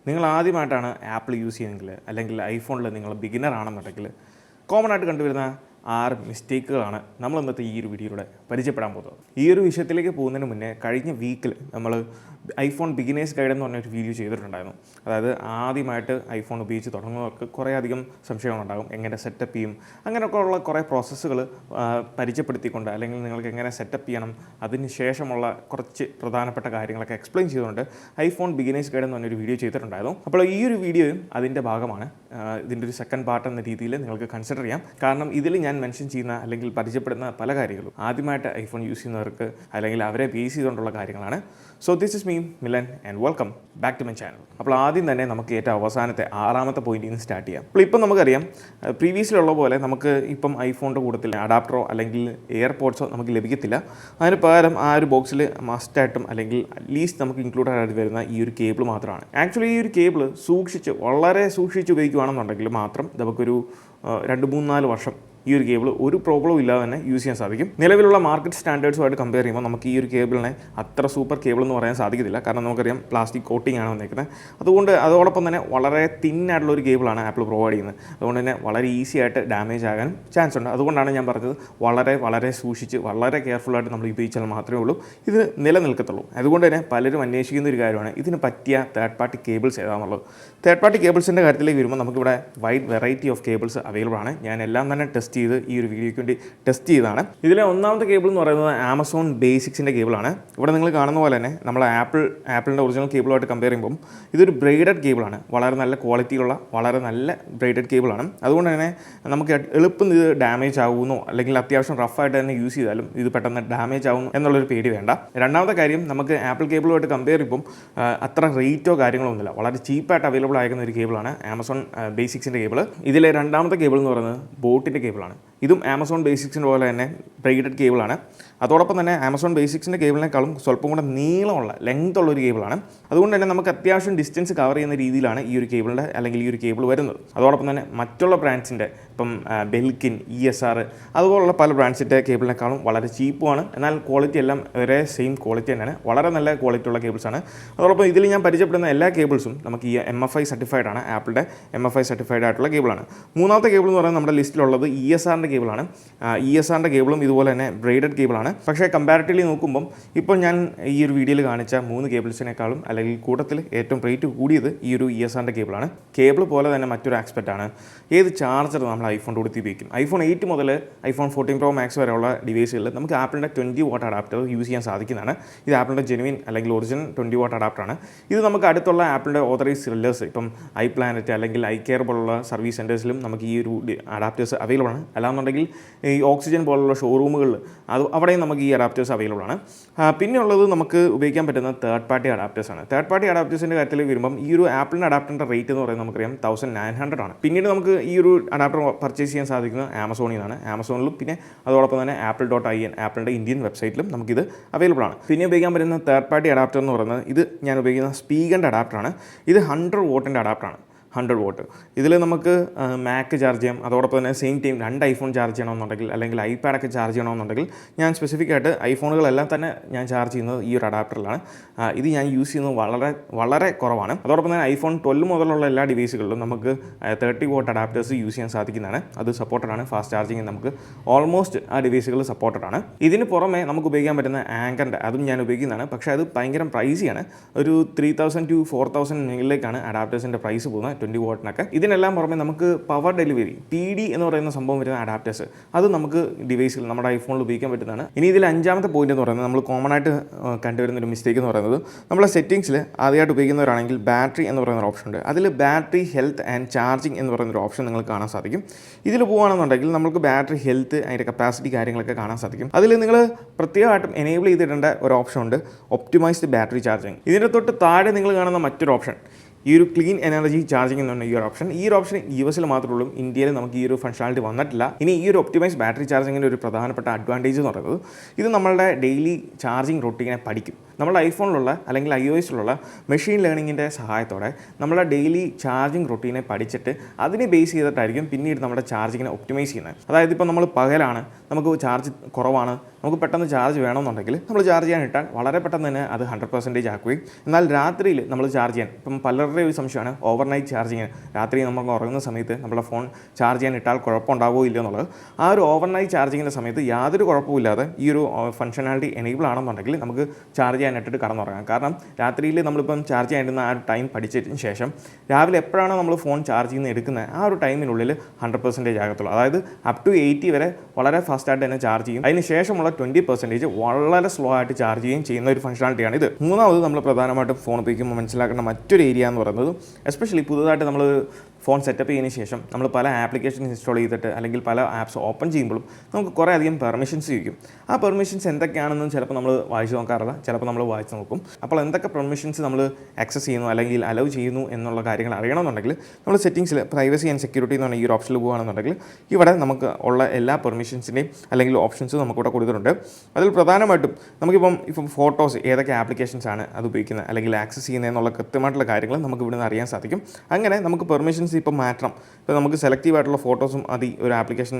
നിങ്ങൾ ആദ്യമായിട്ടാണ് apple use ചെയ്യുന്നതെങ്കിൽ അല്ലെങ്കിൽ ഐഫോണിൽ നിങ്ങൾ ബിഗിനർ ആണെന്നുണ്ടെങ്കിൽ കോമൺ ആയിട്ട് കണ്ടുവരുന്ന 6 മിസ്റ്റേക്കുകളാണ് നമ്മൾ ഇന്നത്തെ ഈ ഒരു വീഡിയോയിലൂടെ പരിചയപ്പെടാൻ പോകുന്നത്. ഈ ഒരു വിഷയത്തിലേക്ക് പോകുന്നതിന് മുന്നേ കഴിഞ്ഞ വീക്കിൽ നമ്മൾ ഐഫോൺ ബിഗിനേഴ്സ് ഗൈഡ് എന്ന് പറഞ്ഞൊരു വീഡിയോ ചെയ്തിട്ടുണ്ടായിരുന്നു. അതായത് ആദ്യമായിട്ട് ഐഫോൺ ഉപയോഗിച്ച് തുടങ്ങുന്നവർക്ക് കുറേ അധികം സംശയങ്ങളുണ്ടാകും, എങ്ങനെ സെറ്റപ്പ് ചെയ്യും, അങ്ങനെയൊക്കെ ഉള്ള കുറേ പ്രോസസ്സുകൾ പരിചയപ്പെടുത്തിക്കൊണ്ട് അല്ലെങ്കിൽ നിങ്ങൾക്ക് എങ്ങനെ സെറ്റപ്പ് ചെയ്യണം, അതിന് ശേഷമുള്ള കുറച്ച് പ്രധാനപ്പെട്ട കാര്യങ്ങളൊക്കെ എക്സ്പ്ലെയിൻ ചെയ്തുകൊണ്ട് ഐഫോൺ ബിഗിനേഴ്സ് ഗൈഡ് എന്ന് പറഞ്ഞൊരു വീഡിയോ ചെയ്തിട്ടുണ്ടായിരുന്നു. അപ്പോൾ ഈ ഒരു വീഡിയോയും അതിൻ്റെ ഭാഗമാണ്. ഇതിൻ്റെ ഒരു സെക്കൻഡ് പാർട്ട് എന്ന രീതിയിൽ നിങ്ങൾക്ക് കൺസിഡർ ചെയ്യാം. കാരണം ഇതിൽ ഞാൻ മെൻഷൻ ചെയ്യുന്ന അല്ലെങ്കിൽ പരിചയപ്പെടുന്ന പല കാര്യങ്ങളും ആദ്യമായിട്ട് ഐഫോൺ യൂസ് ചെയ്യുന്നവർക്ക് അല്ലെങ്കിൽ അവരെ ബേസ് ചെയ്തുകൊണ്ടുള്ള കാര്യങ്ങളാണ്. So this is me Milan and welcome back to my channel. അപ്പോൾ ആദ്യം തന്നെ നമുക്ക് ഏറ്റവും അവസാനത്തെ 6ാമത്തെ പോയിന്റിൽ നിന്ന് സ്റ്റാർട്ട് ചെയ്യാം. അപ്പോൾ ഇപ്പം നമുക്കറിയാം, പ്രീവിയസിലുള്ള പോലെ നമുക്ക് ഇപ്പം ഐഫോണിൻ്റെ കൂട്ടത്തിൽ അഡാപ്റ്ററോ അല്ലെങ്കിൽ എയർപോഡ്സോ നമുക്ക് ലഭിക്കത്തില്ല. അതിന് പകരം ആ ഒരു ബോക്സിൽ മസ്റ്റായിട്ടും അല്ലെങ്കിൽ അറ്റ്ലീസ്റ്റ് നമുക്ക് ഇൻക്ലൂഡഡ് ആയിട്ട് വരുന്ന ഈ ഒരു കേബിൾ മാത്രമാണ്. ആക്ച്വലി ഈ ഒരു കേബിൾ വളരെ സൂക്ഷിച്ച് ഉപയോഗിക്കുകയാണെന്നുണ്ടെങ്കിൽ മാത്രം നമുക്കൊരു 2-3-4 വർഷം ഈ ഒരു കേബിൾ ഒരു പ്രോബ്ലം ഇല്ലാതെ തന്നെ യൂസ് ചെയ്യാൻ സാധിക്കും. നിലവിലുള്ള മാർക്കറ്റ് സ്റ്റാൻഡേർഡ്സുമായിട്ട് കമ്പയർ ചെയ്യുമ്പോൾ നമുക്ക് ഈ ഒരു കേബിളിനെ അത്ര സൂപ്പർ കേബിൾ എന്ന് പറയാൻ സാധിക്കത്തില്ല. കാരണം നമുക്കറിയാം പ്ലാസ്റ്റിക് കോട്ടിംഗ് ആണ് വന്നിരിക്കുന്നത്. അതോടൊപ്പം തന്നെ വളരെ തിന്നായിട്ടുള്ള ഒരു കേബിളാണ് ആപ്പിൾ പ്രൊവൈഡ് ചെയ്യുന്നത്. അതുകൊണ്ട് തന്നെ വളരെ ഈസി ആയിട്ട് ഡാമേജ് ആകാനും ചാൻസ് ഉണ്ട്. അതുകൊണ്ടാണ് ഞാൻ പറഞ്ഞത് വളരെ സൂക്ഷിച്ച് വളരെ കെയർഫുള്ളായിട്ട് നമ്മൾ ഉപയോഗിച്ചാൽ മാത്രമേ ഉള്ളൂ ഇത് നിലനിൽക്കത്തുള്ളൂ. അതുകൊണ്ട് തന്നെ പലരും അന്വേഷിക്കുന്ന ഒരു കാര്യമാണ് ഇതിന് പറ്റിയ തേർഡ് പാർട്ടി കേബിൾസ് ഏതാണെന്നുള്ളത്. തേർഡ് പാർട്ടി കേബിൾസിൻ്റെ കാര്യത്തിലേക്ക് വരുമ്പോൾ നമുക്കിവിടെ wide variety of cables available ആണ്. ഞാൻ എല്ലാം തന്നെ ടെസ്റ്റ് ചെയ്ത് ഈ ഒരു വീഡിയോയ്ക്ക് വേണ്ടി ടെസ്റ്റ് ചെയ്തതാണ്. ഇതിലെ ഒന്നാമത്തെ കേബിൾ എന്ന് പറയുന്നത് ആമസോൺ ബേസിക്സിൻ്റെ കേബിളാണ്. ഇവിടെ നിങ്ങൾ കാണുന്ന പോലെ തന്നെ നമ്മൾ ആപ്പിളിൻ്റെ ഒറിജിനൽ കേബിളുമായിട്ട് കമ്പയർ ചെയ്യുമ്പോൾ ഇതൊരു ബ്രൈഡഡ് കേബിളാണ്. വളരെ നല്ല ക്വാളിറ്റിയിലുള്ള വളരെ നല്ല ബ്രൈഡഡ് കേബിളാണ്. അതുകൊണ്ട് തന്നെ നമുക്ക് എളുപ്പം ഇത് ഡാമേജ് ആകുന്നു അല്ലെങ്കിൽ അത്യാവശ്യം റഫായിട്ട് തന്നെ യൂസ് ചെയ്താലും ഇത് പെട്ടെന്ന് ഡാമേജ് ആകുന്നു എന്നുള്ളൊരു പേടി വേണ്ട. രണ്ടാമത്തെ കാര്യം, നമുക്ക് ആപ്പിൾ കേബിളുമായിട്ട് കമ്പയർ ചെയ്യുമ്പം അത്ര റേറ്റോ കാര്യങ്ങളോ ഒന്നുമില്ല. വളരെ ചീപ്പായിട്ട് അവൈലബിൾ ആയിരിക്കുന്ന ഒരു കേബിളാണ് ആമസോൺ ബേസിക്സിൻ്റെ കേബിൾ. ഇതിലെ രണ്ടാമത്തെ കേബിൾ എന്ന് പറയുന്നത് ബോട്ടിൻ്റെ കേബിളാണ്. ഇതും ആമസോൺ ബേസിക്സിൻ്റെ പോലെ തന്നെ ബ്രൈഡഡ് കേബിളാണ്. അതോടൊപ്പം തന്നെ ആമസോൺ ബേസിക്സിൻ്റെ കേബിളിനേക്കാളും സ്വല്പം കൂടെ നീളമുള്ള ലെങ്ത് ഉള്ള ഒരു കേബിളാണ്. അതുകൊണ്ട് തന്നെ നമുക്ക് അത്യാവശ്യം ഡിസ്റ്റൻസ് കവർ ചെയ്യുന്ന രീതിയിലാണ് ഈ ഒരു കേബിളിൻ്റെ അല്ലെങ്കിൽ ഈ ഒരു കേബിൾ വരുന്നത്. അതോടൊപ്പം തന്നെ മറ്റുള്ള ബ്രാൻഡ്സിൻ്റെ ഇപ്പം ബെൽക്കിൻ, ESR അതുപോലുള്ള പല ബ്രാൻഡ്സിൻ്റെ കേബിളിനേക്കാളും വളരെ ചീപ്പുമാണ്. എന്നാൽ ക്വാളിറ്റി എല്ലാം ഒരേ സെയിം ക്വാളിറ്റി തന്നെയാണ്. വളരെ നല്ല ക്വാളിറ്റി ഉള്ള കേബിൾസാണ്. അതോടൊപ്പം ഇതിൽ ഞാൻ പരിചയപ്പെടുന്ന എല്ലാ കേബിൾസും നമുക്ക് ഈ MFI സർട്ടിഫൈഡ് ആണ്. ആപ്പിളിൻ്റെ MFI സർട്ടിഫൈഡ് ആയിട്ടുള്ള കേബിളാണ്. മൂന്നാമത്തെ കേബിൾ എന്ന് പറയുന്നത് നമ്മുടെ ലിസ്റ്റിലുള്ളത് ESRൻ്റെ കേബിളാണ്. ESRൻ്റെ കേബിളും ഇതുപോലെ തന്നെ ബ്രൈഡഡ് കേബിളാണ്. പക്ഷേ കമ്പാരിറ്റീവ്ലി നോക്കുമ്പം ഇപ്പോൾ ഞാൻ ഈ ഒരു വീഡിയോയിൽ കാണിച്ച 3 കേബിൾസിനേക്കാളും അല്ലെങ്കിൽ കൂട്ടത്തിൽ ഏറ്റവും റേറ്റ് കൂടിയത് ഈ ഒരു ESRൻ്റെ കേബിളാണ്. കേബിൾ പോലെ തന്നെ മറ്റൊരു ആസ്പെക്റ്റാണ് ഏത് ചാർജർ നമ്മൾ ഐഫോൺ കൊടുത്ത് ഉപയോഗിക്കും. iPhone 8 മുതൽ iPhone 14 Pro Max വരെയുള്ള ഡിവൈസുകളിൽ നമുക്ക് ആപ്പിളിൻ്റെ 20 വാട്ട് അഡാപ്റ്റർ യൂസ് ചെയ്യാൻ സാധിക്കുന്നതാണ്. ഇത് ആപ്പിളിൻ്റെ ജെനുവിൻ അല്ലെങ്കിൽ ഒറിജിനൽ 20 വാട്ട് അഡാപ്റ്ററാണ്. ഇത് നമുക്ക് അടുത്തുള്ള ആപ്പിളിൻ്റെ ഓതറൈസ് സെല്ലേഴ്സ് ഇപ്പം iPlanet അല്ലെങ്കിൽ iCare പോലുള്ള സർവീസ് സെൻറ്റേഴ്സിലും നമുക്ക് ഈ ഒരു അഡാപ്റ്റേഴ്സ് അവൈലബിൾ ആണ്. അല്ലാന്നുണ്ടെങ്കിൽ ഈ ഓക്സിജൻ പോലുള്ള ഷോറൂമുകളിൽ അവിടെയും നമുക്ക് ഈ അഡാപ്റ്റേഴ്സ് അവൈലബിൾ ആണ്. പിന്നെ ഉള്ളത് നമുക്ക് ഉപയോഗിക്കാൻ പറ്റുന്ന തേർഡ് പാർട്ടി അഡാപ്റ്റേഴ്സാണ്. തേർഡ് പാർട്ടി അഡാപ്റ്റേഴ്സിൻ്റെ കാര്യത്തിൽ വരുമ്പം ഈ ഒരു ആപ്പിളിൻ്റെ അഡാപ്റ്ററിൻ്റെ റേറ്റ് എന്ന് പറയുന്നത് നമുക്കറിയാം 1900 ആണ്. പിന്നീട് നമുക്ക് ഈ ഒരു അഡാപ്റ്റർ പർച്ചേസ് ചെയ്യാൻ സാധിക്കുന്നത് ആമസോണിൽ നിന്നാണ്. ആമസോണിലും പിന്നെ അതോടൊപ്പം തന്നെ apple.in ആപ്പിളിൻ്റെ ഇന്ത്യൻ വെബ്സൈറ്റിലും നമുക്കിത് അവൈലബിൾ ആണ്. പിന്നെ ഉപയോഗിക്കാൻ പറ്റുന്ന തേർഡ് പാർട്ടി അഡാപ്റ്റർ എന്ന് പറയുന്നത് ഇത് ഞാൻ ഉപയോഗിക്കുന്ന സ്പീക്കറിൻ്റെ അഡാപ്റ്ററാണ്. ഇത് 100 വാട്ടിൻ്റെ അഡാപ്റ്ററാണ്. 100 വാട്ട്. ഇതിൽ നമുക്ക് മാക്ക് ചാർജ് ചെയ്യാം. അതോടൊപ്പം തന്നെ സെയിം ടൈം 2 ഐഫോൺ ചാർജ് ചെയ്യണമെന്നുണ്ടെങ്കിൽ അല്ലെങ്കിൽ ഐപാഡൊക്കെ ചാർജ് ചെയ്യണമെന്നുണ്ടെങ്കിൽ ഞാൻ സ്പെസിഫിക് ആയിട്ട് ഐഫോണുകളെല്ലാം തന്നെ ഞാൻ ചാർജ് ചെയ്യുന്നത് ഈ ഒരു അഡാപ്റ്ററിലാണ്. ഇത് ഞാൻ യൂസ് ചെയ്യുന്നത് വളരെ കുറവാണ്. അതോടൊപ്പം തന്നെ iPhone 12 മുതലുള്ള എല്ലാ ഡിവൈസുകളിലും നമുക്ക് 30 വാട്ട് അഡാപ്റ്റേഴ്സ് യൂസ് ചെയ്യാൻ സാധിക്കുന്നതാണ്. അത് സപ്പോർട്ടഡ് ആണ്. ഫാസ്റ്റ് ചാർജിങ് നമുക്ക് ഓൾമോസ്റ്റ് ആ ഡിവൈസുകൾ സപ്പോർട്ടഡ് ആണ്. ഇതിന് പുറമെ നമുക്ക് ഉപയോഗിക്കാൻ പറ്റുന്ന ആങ്കറിൻ്റെ അതും ഞാൻ ഉപയോഗിക്കുന്നതാണ്. പക്ഷേ അത് ഭയങ്കര പ്രൈസിയാണ്. ഒരു 3000 to 4000 മുകളിലേക്കാണ് അഡാപ്റ്റേഴ്സിൻ്റെ പ്രൈസ് പോകുന്നത് 20 വാട്ടിനൊക്കെ. ഇതിനെല്ലാം പുറമെ നമുക്ക് പവർ ഡെലിവറി PD എന്ന് പറയുന്ന സംഭവം വരുന്ന അഡാപ്റ്റേഴ്സ് അത് നമുക്ക് ഡിവൈസിൽ നമ്മുടെ ഐഫോണിൽ ഉപയോഗിക്കാൻ പറ്റുന്നതാണ്. ഇനി ഇതിൽ 5ാമത്തെ പോയിന്റ് എന്ന് പറയുന്നത് നമ്മൾ കോമൺ ആയിട്ട് കണ്ടുവരുന്ന ഒരു മിസ്റ്റേക്ക് എന്ന് പറയുന്നത് നമ്മളെ സെറ്റിംഗ്സിൽ ആദ്യമായിട്ട് ഉപയോഗിക്കുന്നവരാണെങ്കിൽ ബാറ്ററി എന്ന് പറയുന്ന ഒരു ഓപ്ഷൻ ഉണ്ട്. അതിൽ ബാറ്ററി ഹെൽത്ത് ആൻഡ് ചാർജിങ് എന്ന് പറയുന്ന ഒരു ഓപ്ഷൻ നിങ്ങൾക്ക് കാണാൻ സാധിക്കും. ഇതിൽ പോകുകയാണെന്നുണ്ടെങ്കിൽ നമുക്ക് ബാറ്ററി ഹെൽത്ത് അതിൻ്റെ കപ്പാസിറ്റി കാര്യങ്ങളൊക്കെ കാണാൻ സാധിക്കും. അതിൽ നിങ്ങൾ പ്രത്യേകമായിട്ടും എനേബിൾ ചെയ്തിടേണ്ട ഒരു ഓപ്ഷൻ ഉണ്ട്, ഒപ്റ്റിമൈസ്ഡ് ബാറ്ററി ചാർജിങ്. ഇതിൻ്റെ തൊട്ട് താഴെ നിങ്ങൾ കാണുന്ന മറ്റൊരു ഓപ്ഷൻ ഈ ഒരു ക്ലീൻ എനർജി ചാർജിങ് എന്നുള്ള ഈ ഒരു ഓപ്ഷൻ. ഈ ഒരു ഓപ്ഷൻ US മാത്രമേ ഉള്ളൂ. ഇന്ത്യയിൽ നമുക്ക് ഈ ഒരു ഫങ്ഷണാലിറ്റി വന്നിട്ടില്ല. ഇനി ഈ ഒരു ഒപ്റ്റിമൈസ് ബാറ്ററി ചാർജിങ്ങിൻ്റെ ഒരു പ്രധാനപ്പെട്ട അഡ്വാൻറ്റേജ് എന്ന് പറയുന്നത് ഇത് നമ്മളുടെ ഡെയിലി ചാർജിങ് റൊട്ടീനെ പഠിക്കും. നമ്മുടെ ഐഫോണിലുള്ള അല്ലെങ്കിൽ iOSലുള്ള മെഷീൻ ലേണിങ്ങിൻ്റെ സഹായത്തോടെ നമ്മുടെ ഡെയിലി ചാർജിങ് റൊട്ടീനെ പഠിച്ചിട്ട് അതിനെ ബേസ് ചെയ്തിട്ടായിരിക്കും പിന്നീട് നമ്മുടെ ചാർജിങ്ങിനെ ഒപ്റ്റിമൈസ് ചെയ്യുന്നത്. അതായത് ഇപ്പോൾ നമ്മൾ പകലാണ്, നമുക്ക് ചാർജ് കുറവാണ്, നമുക്ക് പെട്ടെന്ന് ചാർജ് വേണമെന്നുണ്ടെങ്കിൽ നമ്മൾ ചാർജ് ചെയ്യാൻ ഇട്ടാൽ വളരെ പെട്ടെന്ന് തന്നെ അത് 100% ആക്കുകയും, എന്നാൽ രാത്രിയിൽ നമ്മൾ ചാർജ് ചെയ്യാൻ, ഇപ്പം പലരുടെയും ഒരു സംശയമാണ് ഓവർനൈറ്റ് ചാർജിങ്, രാത്രി നമ്മൾ ഉറങ്ങുന്ന സമയത്ത് നമ്മുടെ ഫോൺ ചാർജ് ചെയ്യാൻ ഇട്ടാൽ കുഴപ്പമുണ്ടാവുമോ ഇല്ലയോ എന്നുള്ളത്. ആ ഒരു ഓവർനൈറ്റ് ചാർജിങ്ങിൻ്റെ സമയത്ത് യാതൊരു കുഴപ്പമില്ലാതെ ഈ ഒരു ഫംഗ്ഷനാലിറ്റി എനേബിൾ ആണെന്നുണ്ടെങ്കിൽ നമുക്ക് ചാർജ് ചെയ്യാൻ ഇട്ടിട്ട് കടന്നുറങ്ങാം. കാരണം രാത്രിയിൽ നമ്മളിപ്പം ചാർജ് ചെയ്യാനിരുന്ന ആ ഒരു ടൈം പഠിച്ചതിന് ശേഷം രാവിലെ എപ്പോഴാണോ നമ്മൾ ഫോൺ ചാർജ് ചെയ്യുന്ന എടുക്കുന്നത് ആ ഒരു ടൈമിനുള്ളിൽ 100% ആകത്തുള്ളൂ. അതായത് അപ് ടു 80 വരെ വളരെ ഫാസ്റ്റായിട്ട് തന്നെ ചാർജ് ചെയ്യും. അതിന് ശേഷമുള്ള 20% വളരെ സ്ലോ ആയിട്ട് ചാർജ് ചെയ്യുന്ന ഒരു ഫംഗ്ഷനാലിറ്റിയാണ് ഇത്. മൂന്നാമത് നമ്മൾ പ്രധാനമായിട്ടും ഫോൺ ഉപയോഗിക്കുമ്പോൾ മനസ്സിലാക്കേണ്ട മറ്റൊരു ഏരിയ എന്ന് പറയുന്നത്, എസ്പെഷ്യലി പുതുതായിട്ട് നമ്മൾ ഫോൺ സെറ്റപ്പ് ചെയ്തതിന് ശേഷം നമ്മൾ പല ആപ്ലിക്കേഷൻസ് ഇൻസ്റ്റാൾ ചെയ്തിട്ട് അല്ലെങ്കിൽ പല ആപ്സ് ഓപ്പൺ ചെയ്യുമ്പോഴും നമുക്ക് കുറേ അധികം പെർമിഷൻസ് ചോദിക്കും. ആ പെർമിഷൻസ് എന്തൊക്കെയാണെന്നും ചിലപ്പോൾ നമ്മൾ വായിച്ച് നോക്കാറില്ല, ചിലപ്പോൾ നമ്മൾ വായിച്ച് നോക്കും. അപ്പോൾ എന്തൊക്കെ പെർമിഷൻസ് നമ്മൾ ആക്സസ് ചെയ്യുന്നു അല്ലെങ്കിൽ അലൗ ചെയ്യുന്നു എന്നുള്ള കാര്യങ്ങൾ അറിയണമെന്നുണ്ടെങ്കിൽ നമ്മൾ സെറ്റിംഗ്സിൽ പ്രൈവസി ആൻഡ് സെക്യൂരിറ്റി എന്ന് പറഞ്ഞ ഈ ഒരു ഓപ്ഷനിൽ പോകുകയാണെന്നുണ്ടെങ്കിൽ ഇവിടെ നമുക്ക് ഉള്ള എല്ലാ പെർമിഷൻസിൻ്റെയും അല്ലെങ്കിൽ ഓപ്ഷൻസും നമുക്കിവിടെ കൊടുത്തിട്ടുണ്ട്. അതിൽ പ്രധാനമായിട്ടും നമുക്കിപ്പം ഫോട്ടോസ് ഏതൊക്കെ ആപ്ലിക്കേഷൻസ് ആണ് അത് ഉപയോഗിക്കുന്നത് അല്ലെങ്കിൽ ആക്സസ് ചെയ്യുന്നത് എന്നുള്ള കൃത്യമായിട്ടുള്ള കാര്യങ്ങൾ നമുക്ക് ഇവിടെ നിന്ന് അറിയാൻ സാധിക്കും. അങ്ങനെ നമുക്ക് പെർമിഷൻസ് ഇപ്പോൾ മാറ്റണം, ഇപ്പോൾ നമുക്ക് സെലക്റ്റീവ് ആയിട്ടുള്ള ഫോട്ടോസും ഒരു ആപ്ലിക്കേഷൻ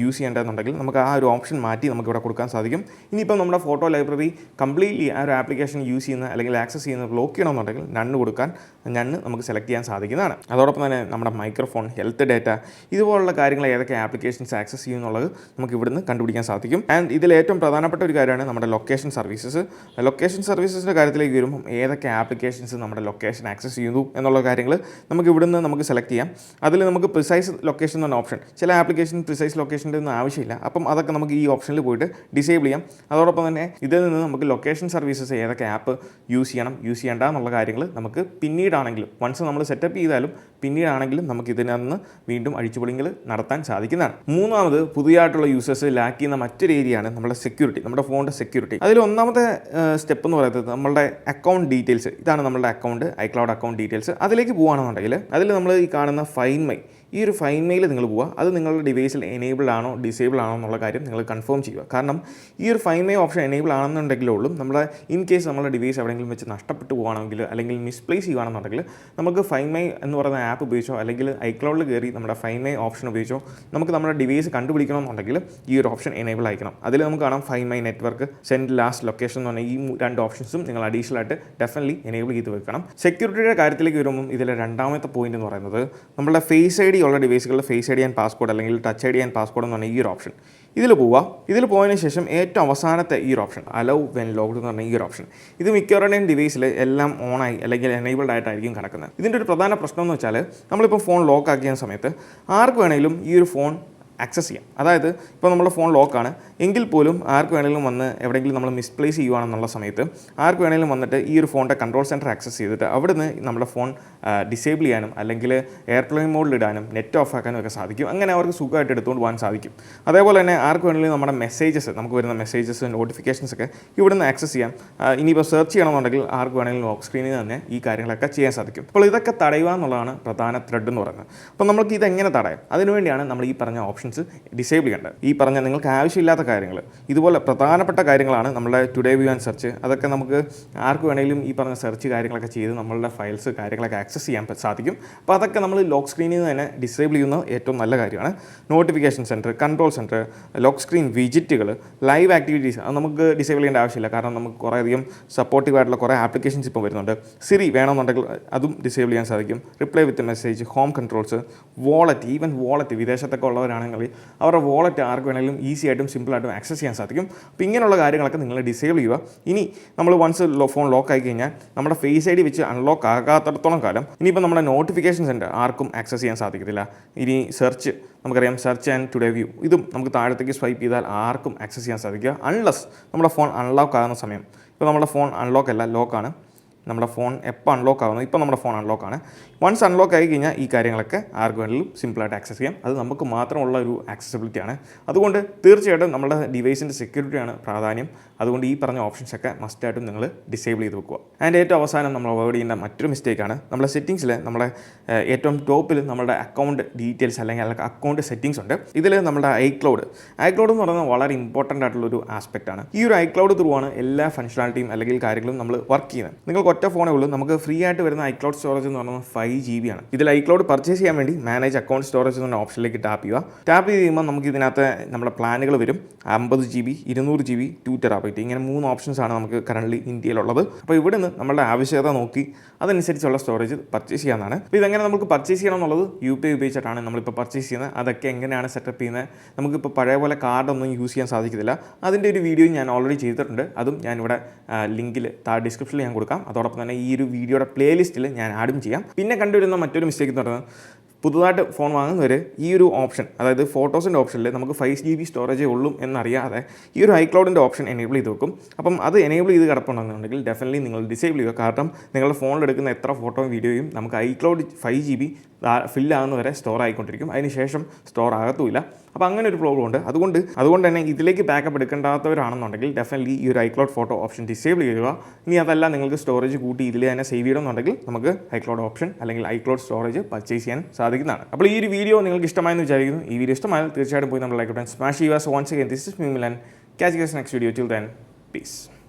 യൂസ് ചെയ്യേണ്ടതെന്നുണ്ടെങ്കിൽ നമുക്ക് ആ ഒരു ഓപ്ഷൻ മാറ്റി നമുക്ക് ഇവിടെ കൊടുക്കാൻ സാധിക്കും. ഇനിയിപ്പം നമ്മുടെ ഫോട്ടോ ലൈബ്രറി കംപ്ലീറ്റ്ലി ആ ഒരു ആപ്ലിക്കേഷൻ യൂസ് ചെയ്യുന്ന അല്ലെങ്കിൽ ആക്സസ് ചെയ്യുന്നത് ബ്ലോക്ക് ചെയ്യണമെന്നുണ്ടെങ്കിൽ നണ്ണ് കൊടുക്കാൻ നണ്ണ് നമുക്ക് സെലക്ട് ചെയ്യാൻ സാധിക്കുന്നതാണ്. അതോടൊപ്പം തന്നെ നമ്മുടെ മൈക്രോഫോൺ, ഹെൽത്ത് ഡേറ്റ, ഇതുപോലുള്ള കാര്യങ്ങൾ ഏതൊക്കെ ആപ്ലിക്കേഷൻസ് ആക്സസ് ചെയ്യുന്നുള്ളത് നമുക്ക് ഇവിടുന്ന് കണ്ടുപിടിക്കാൻ സാധിക്കും. ആൻഡ് ഇതിൽ ഏറ്റവും പ്രധാനപ്പെട്ട ഒരു കാര്യമാണ് നമ്മുടെ ലൊക്കേഷൻ സർവീസസ്. ലൊക്കേഷൻ സർവീസസിൻ്റെ കാര്യത്തിലേക്ക് വരുമ്പോൾ ഏതൊക്കെ ആപ്ലിക്കേഷൻസ് നമ്മുടെ ലൊക്കേഷൻ ആക്സസ് ചെയ്യുന്നു എന്നുള്ള കാര്യങ്ങൾ നമുക്ക് ഇവിടുന്ന് നമുക്ക് സെലക്ട് ചെയ്യാം. അതിൽ നമുക്ക് പ്രിസൈസ് ലൊക്കേഷൻ എന്ന ഓപ്ഷൻ, ചില ആപ്ലിക്കേഷൻ പ്രിസൈസ് ലൊക്കേഷൻ്റെ ഒന്നും ആവശ്യമില്ല, അപ്പം അതൊക്കെ നമുക്ക് ഈ ഓപ്ഷനിൽ പോയിട്ട് ഡിസേബിൾ ചെയ്യാം. അതോടൊപ്പം തന്നെ ഇതിൽ നിന്ന് നമുക്ക് ലൊക്കേഷൻ സർവീസസ് ഏതൊക്കെ ആപ്പ് യൂസ് ചെയ്യേണ്ട എന്നുള്ള കാര്യങ്ങൾ നമുക്ക് പിന്നീടാണെങ്കിലും, വൺസ് നമ്മൾ സെറ്റപ്പ് ചെയ്താലും പിന്നീടാണെങ്കിലും നമുക്ക് ഇതിനകത്ത് വീണ്ടും അഴിച്ചുപൊളികൾ നടത്താൻ സാധിക്കുന്നതാണ്. മൂന്നാമത് പുതിയതായിട്ടുള്ള യൂസേഴ്സ് ലാക്ക് ചെയ്യുന്ന മറ്റൊരു ഏരിയയാണ് നമ്മുടെ സെക്യൂരിറ്റി, നമ്മുടെ ഫോണിൻ്റെ സെക്യൂരിറ്റി. അതിൽ ഒന്നാമത്തെ സ്റ്റെപ്പ് എന്ന് പറയുന്നത് നമ്മളുടെ അക്കൗണ്ട് ഡീറ്റെയിൽസ്. ഇതാണ് നമ്മുടെ അക്കൗണ്ട്, ഐക്ലൗഡ് അക്കൗണ്ട് ഡീറ്റെയിൽസ്. അതിലേക്ക് പോകുകയാണെന്നുണ്ടെങ്കിൽ അതിൽ നമ്മൾ ഈ കാണുന്ന ഫൈൻഡ് മൈ, ഈ ഒരു ഫൈൻഡ് മെയിൽ നിങ്ങൾ പോവുക. അത് നിങ്ങളുടെ ഡിവൈസിൽ എനേബിൾ ആണോ ഡിസേബിൾ ആണോ എന്നുള്ള കാര്യം നിങ്ങൾ കൺഫേം ചെയ്യുക. കാരണം ഈ ഒരു ഫൈൻഡ് മൈ ഓപ്ഷൻ എനേബിൾ ആണെന്നുണ്ടെങ്കിലേ ഉള്ളൂ നമ്മുടെ ഇൻ കേസ് നമ്മുടെ ഡിവൈസ് എവിടെയെങ്കിലും വെച്ച് നഷ്ടപ്പെട്ടു പോകുകയാണെങ്കിൽ അല്ലെങ്കിൽ മിസ്പ്ലേസ് ചെയ്യുകയാണെന്നുണ്ടെങ്കിൽ നമുക്ക് ഫൈൻഡ് മൈ എന്ന് പറയുന്ന ആപ്പ് ഉപയോഗിച്ചോ അല്ലെങ്കിൽ ഐക്ലൗഡിൽ കയറി നമ്മുടെ ഫൈൻഡ് മൈ ഓപ്ഷൻ ഉപയോഗിച്ചോ നമുക്ക് നമ്മുടെ ഡിവൈസ് കണ്ടുപിടിക്കണമെന്നുണ്ടെങ്കിൽ ഈ ഒരു ഓപ്ഷൻ എനേബിൾ ആയിരിക്കണം. അതിൽ നമുക്ക് കാണാം find my network, send last location എന്ന് പറഞ്ഞാൽ ഈ രണ്ട് ഓപ്ഷൻസും നിങ്ങൾ അഡീഷണൽ ആയിട്ട് ഡെഫിനറ്റ്ലി എനേബിൾ ചെയ്ത് വെക്കണം. സെക്യൂരിറ്റിയുടെ കാര്യത്തിലേക്ക് വരുമ്പോൾ ഇതിലെ രണ്ടാമത്തെ പോയിന്റ് എന്ന് പറയുന്നത് നമ്മുടെ ഫേസ് ഐ ഡി ഉള്ള ഡിവൈസുകളുടെ Face I D and password അല്ലെങ്കിൽ Touch I D and password എന്ന് പറഞ്ഞ ഈ ഒരു ഓപ്ഷൻ ഇതിൽ പോവുക. ഇതിൽ പോയതിന് ശേഷം ഏറ്റവും അവസാനത്തെ ഈ ഒരു ഓപ്ഷൻ അലൗ വെൻ ലോഗ്ഡ് എന്ന് പറഞ്ഞ ഈ ഒരു ഓപ്ഷൻ, ഇത് മിക്കവരുടെയും ഡിവൈസിൽ എല്ലാം ഓണായി അല്ലെങ്കിൽ എനേബിൾഡ് ആയിട്ടായിരിക്കും കിടക്കുന്നത്. ഇതിൻ്റെ ഒരു പ്രധാന പ്രശ്നം എന്ന് വെച്ചാൽ നമ്മളിപ്പോൾ ഫോൺ ലോക്ക് ആക്കിയ സമയത്ത് ആർക്ക് വേണമെങ്കിലും ഈ ഒരു ഫോൺ ആക്സസ് ചെയ്യാം. അതായത് ഇപ്പോൾ നമ്മുടെ ഫോൺ ലോക്കാണ് എങ്കിൽ പോലും ആർക്ക് വേണമെങ്കിലും വന്ന് എവിടെയെങ്കിലും നമ്മൾ മിസ്പ്ലേസ് ചെയ്യുകയാണെന്നുള്ള സമയത്ത് ആർക്ക് വേണമെങ്കിലും വന്നിട്ട് ഈ ഒരു ഫോണിൻ്റെ കൺട്രോൾ സെൻറ്റർ ആക്സസ് ചെയ്തിട്ട് അവിടുന്ന് നമ്മുടെ ഫോൺ ഡിസേബിൾ ചെയ്യാനും അല്ലെങ്കിൽ എയർപ്ലെയിൻ മോഡിൽ ഇടാനും നെറ്റ് ഓഫ് ആക്കാനും ഒക്കെ സാധിക്കും. അങ്ങനെ അവർക്ക് സുഖമായിട്ട് എടുത്തുകൊണ്ട് പോകാൻ സാധിക്കും. അതേപോലെ തന്നെ ആർക്ക് വേണമെങ്കിലും നമ്മുടെ മെസ്സേജസ്, നമുക്ക് വരുന്ന മെസ്സേജസ്, നോട്ടിഫിക്കേഷൻസ് ഒക്കെ ഇവിടുന്ന് ആക്സസ് ചെയ്യാം. ഇനിയിപ്പോൾ സെർച്ച് ചെയ്യണമെന്നുണ്ടെങ്കിൽ ആർക്ക് വേണമെങ്കിലും ലോക്ക് സ്ക്രീനിൽ തന്നെ ഈ കാര്യങ്ങളൊക്കെ ചെയ്യാൻ സാധിക്കും. അപ്പോൾ ഇതൊക്കെ തടയുക എന്നുള്ളതാണ് പ്രധാന ത്രെഡ് എന്ന് പറയുന്നത്. അപ്പോൾ നമുക്ക് ഇതെങ്ങനെ തടയാം? അതിനുവേണ്ടിയാണ് നമ്മൾ ഈ പറഞ്ഞ ഓപ്ഷൻസ് ഡിസേബിൾ ചെയ്യേണ്ടത്. ഈ പറഞ്ഞ നിങ്ങൾക്ക് ആവശ്യമില്ലാത്ത കാര്യങ്ങൾ, ഇതുപോലെ പ്രധാനപ്പെട്ട കാര്യങ്ങളാണ് നമ്മുടെ ടുഡേ വ്യൂ ആൻഡ് സെർച്ച്. അതൊക്കെ നമുക്ക് ആർക്ക് വേണമെങ്കിലും ഈ പറഞ്ഞ സെർച്ച് കാര്യങ്ങളൊക്കെ ചെയ്ത് നമ്മളുടെ ഫയൽസ് കാര്യങ്ങളൊക്കെ ആക്സസ് ചെയ്യാൻ സാധിക്കും. അപ്പോൾ അതൊക്കെ നമ്മൾ ലോക്ക് സ്ക്രീനിൽ നിന്ന് തന്നെ ഡിസേബിൾ ചെയ്യുന്നത് ഏറ്റവും നല്ല കാര്യമാണ്. Notification centre, control centre, lock screen വിജിറ്റുകൾ, ലൈവ് ആക്ടിവിറ്റീസ് അത് നമുക്ക് ഡിസേബിൾ ചെയ്യേണ്ട ആവശ്യമില്ല. കാരണം നമുക്ക് കുറേയധികം സപ്പോർട്ടീവ് ആയിട്ടുള്ള കുറേ ആപ്ലിക്കേഷൻസ് ഇപ്പോൾ വരുന്നുണ്ട്. സിറി വേണമെന്നുണ്ടെങ്കിൽ അതും ഡിസേബിൾ ചെയ്യാൻ സാധിക്കും. Reply with message, home controls, wallet, even wallet വിദേശത്തൊക്കെ ഉള്ളവരാണെങ്കിൽ അവരുടെ വാളറ്റ് ആർക്ക് വേണമെങ്കിലും ഈസി ആയിട്ടും സിമ്പിളായിട്ടും ആക്സസ് ചെയ്യാൻ സാധിക്കും. അപ്പോൾ ഇങ്ങനെയുള്ള കാര്യങ്ങളൊക്കെ നിങ്ങൾ ഡിസേബിൾ ചെയ്യുക. ഇനി നമ്മൾ വൺസ് ഫോൺ ലോക്ക് ആയി കഴിഞ്ഞാൽ നമ്മുടെ ഫേസ് ഐ ഡി വെച്ച് അൺലോക്ക് ആകാത്തിടത്തോളം കാലം ഇനിയിപ്പോൾ നമ്മുടെ നോട്ടിഫിക്കേഷൻ സെൻറ്റർ ആർക്കും ആക്സസ് ചെയ്യാൻ സാധിക്കത്തില്ല. ഇനി സെർച്ച്, നമുക്കറിയാം സെർച്ച് ആൻഡ് ടുഡേ വ്യൂ, ഇതും നമുക്ക് താഴത്തേക്ക് സ്വൈപ്പ് ചെയ്താൽ ആർക്കും ആക്സസ് ചെയ്യാൻ സാധിക്കുക അൺലെസ് നമ്മുടെ ഫോൺ അൺലോക്ക് ആകുന്ന സമയം. ഇപ്പോൾ നമ്മുടെ ഫോൺ അൺലോക്ക് അല്ല, ലോക്കാണ്. നമ്മുടെ ഫോൺ എപ്പോൾ അൺലോക്ക് ആകുന്നു. ഇപ്പോൾ നമ്മുടെ ഫോൺ അൺലോക്കാണ്. വൺസ് അൺലോക്ക് ആയി കഴിഞ്ഞാൽ ഈ കാര്യങ്ങളൊക്കെ ആർക്ക് വേണമെങ്കിലും സിമ്പിളായിട്ട് ആക്സസ് ചെയ്യാം. അത് നമുക്ക് മാത്രമുള്ള ഒരു ആക്സസിബിലിറ്റിയാണ്. അതുകൊണ്ട് തീർച്ചയായിട്ടും നമ്മുടെ ഡിവൈസിൻ്റെ സെക്യൂരിറ്റിയാണ് പ്രാധാന്യം. അതുകൊണ്ട് ഈ പറഞ്ഞ ഓപ്ഷൻസൊക്കെ മസ്റ്റായിട്ടും നിങ്ങൾ ഡിസേബിൾ ചെയ്ത് വെക്കുക. ആൻഡ് ഏറ്റവും അവസാനം നമ്മൾ അവോയ്ഡ് ചെയ്യേണ്ട മറ്റൊരു മിസ്റ്റേക്കാണ് നമ്മുടെ സെറ്റിങ്സിൽ നമ്മുടെ ഏറ്റവും ടോപ്പിൽ നമ്മുടെ അക്കൗണ്ട് ഡീറ്റെയിൽസ് അല്ലെങ്കിൽ അക്കൗണ്ട് സെറ്റിങ്സ് ഉണ്ട്. ഇതിൽ നമ്മുടെ ഐക്ലൗഡ് എന്ന് പറയുന്നത് വളരെ ഇമ്പോർട്ടൻ്റ് ആയിട്ടുള്ളൊരു ആസ്പെക്റ്റാണ്. ഈ ഒരു ഐക്ലൗഡ് ത്രൂ ആണ് എല്ലാ ഫംഗ്ഷനാലിറ്റിയും അല്ലെങ്കിൽ കാര്യങ്ങളും നമ്മൾ വർക്ക് ചെയ്യുന്നത്. നിങ്ങൾക്ക് ഒറ്റ ഫോണേ ഉള്ളൂ. നമുക്ക് ഫ്രീ ആയിട്ട് വരുന്ന ഐക്ലൗഡ് സ്റ്റോറേജ് എന്ന് പറയുന്നത് 5 GB ആണ്. ഇതിൽ ഐക്ലൗഡ് പർച്ചേസ് ചെയ്യാൻ വേണ്ടി മാനേജ് അക്കൗണ്ട് സ്റ്റോറേജ് എന്ന ഓപ്ഷനിലേക്ക് ടാപ്പ് ചെയ്യുക. ടാപ്പ് ചെയ്ത് കഴിയുമ്പോൾ നമുക്ക് ഇതിനകത്ത് നമ്മുടെ പ്ലാനുകൾ വരും. 50 GB, 200 GB, 2 TB ഇങ്ങനെ 3 ഓപ്ഷൻസാണ് നമുക്ക് കറൻ്റ് ഇന്ത്യയിലുള്ളത്. അപ്പോൾ ഇവിടെ നിന്ന് നമ്മുടെ ആവശ്യകത നോക്കി അതനുസരിച്ചുള്ള സ്റ്റോറേജ് പർച്ചേസ് ചെയ്യാവുന്നതാണ്. അപ്പോൾ ഇതെങ്ങനെ നമുക്ക് പർച്ചേസ് ചെയ്യണം എന്നുള്ളത് UPI ഉപയോഗിച്ചിട്ടാണ് നമ്മളിപ്പോൾ പർച്ചേസ് ചെയ്യുന്നത്. അതൊക്കെ എങ്ങനെയാണ് സെറ്റപ്പ് ചെയ്യുന്നത്, നമുക്കിപ്പോൾ പഴയ പോലെ കാർഡൊന്നും യൂസ് ചെയ്യാൻ സാധിക്കത്തില്ല. അതിൻ്റെ ഒരു വീഡിയോ ഞാൻ ഓൾറെഡി ചെയ്തിട്ടുണ്ട്. അതും ഞാനിവിടെ ലിങ്കിൽ ഡിസ്ക്രിപ്ഷനിൽ ഞാൻ കൊടുക്കാം. അതോടൊപ്പം തന്നെ ഈ ഒരു വീഡിയോയുടെ പ്ലേലിസ്റ്റിൽ ഞാൻ ആഡും ചെയ്യാം. പിന്നെ കണ്ടുവരുന്ന മറ്റൊരു മിസ്റ്റേക്ക് എന്ന് പറയുന്നത് പുതുതായിട്ട് ഫോൺ വാങ്ങുന്നവർ ഈ ഒരു ഓപ്ഷൻ, അതായത് ഫോട്ടോസിൻ്റെ ഓപ്ഷനിൽ നമുക്ക് 5 GB സ്റ്റോറേജേ ഉള്ളൂ എന്നറിയാതെ ഈ ഒരു ഐക്ലൗഡിൻ്റെ ഓപ്ഷൻ എനേബിൾ ചെയ്ത് വെക്കും. അപ്പം അത് എനേബിൾ ചെയ്ത് കിടപ്പുണ്ടെന്നുണ്ടെങ്കിൽ ഡെഫിനറ്റ്ലി നിങ്ങൾ ഡിസേബിൾ ചെയ്യുക. കാരണം നിങ്ങളുടെ ഫോണിൽ എടുക്കുന്ന എത്ര ഫോട്ടോയും വീഡിയോയും നമുക്ക് ഐക്ലൗഡ് 5 GB ഫില്ലാകുന്ന വരെ സ്റ്റോർ ആയിക്കൊണ്ടിരിക്കും. അതിനുശേഷം സ്റ്റോർ ആകത്തുമില്ല. അപ്പോൾ അങ്ങനെ ഒരു പ്രോബ്ലം ഉണ്ട്. അതുകൊണ്ട് തന്നെ ഇതിലേക്ക് ബാക്കപ്പ് എടുക്കേണ്ടാത്തവരാണെന്നുണ്ടെങ്കിൽ ഡെഫിനറ്റ്ലി ഈ ഒരു ഐക്ലൗഡ് ഫോട്ടോ ഓപ്ഷൻ ഡിസേബിൾ ചെയ്യുക. ഇനി അതല്ല നിങ്ങൾക്ക് സ്റ്റോറേജ് കൂട്ടി ഇതിൽ തന്നെ സേവ് ചെയ്യണമെന്നുണ്ടെങ്കിൽ നമുക്ക് ഐക്ലൗഡ് ഓപ്ഷൻ അല്ലെങ്കിൽ ഐക്ലൗഡ് സ്റ്റോറേജ് പർച്ചേസ് ചെയ്യാൻ സാധിക്കുന്നതാണ്. അപ്പോൾ ഈ ഒരു വീഡിയോ നിങ്ങൾക്ക് ഇഷ്ടമായെന്ന് വിചാരിക്കുന്നു. ഈ വീഡിയോ ഇഷ്ടമായാൽ തീർച്ചയായിട്ടും പോയി നമ്മൾ ലൈക്ക് ബട്ടൺ സ്മാഷ് ചെയ്യുക. So once again this is me Milan. Catch you guys next video. Till then, peace.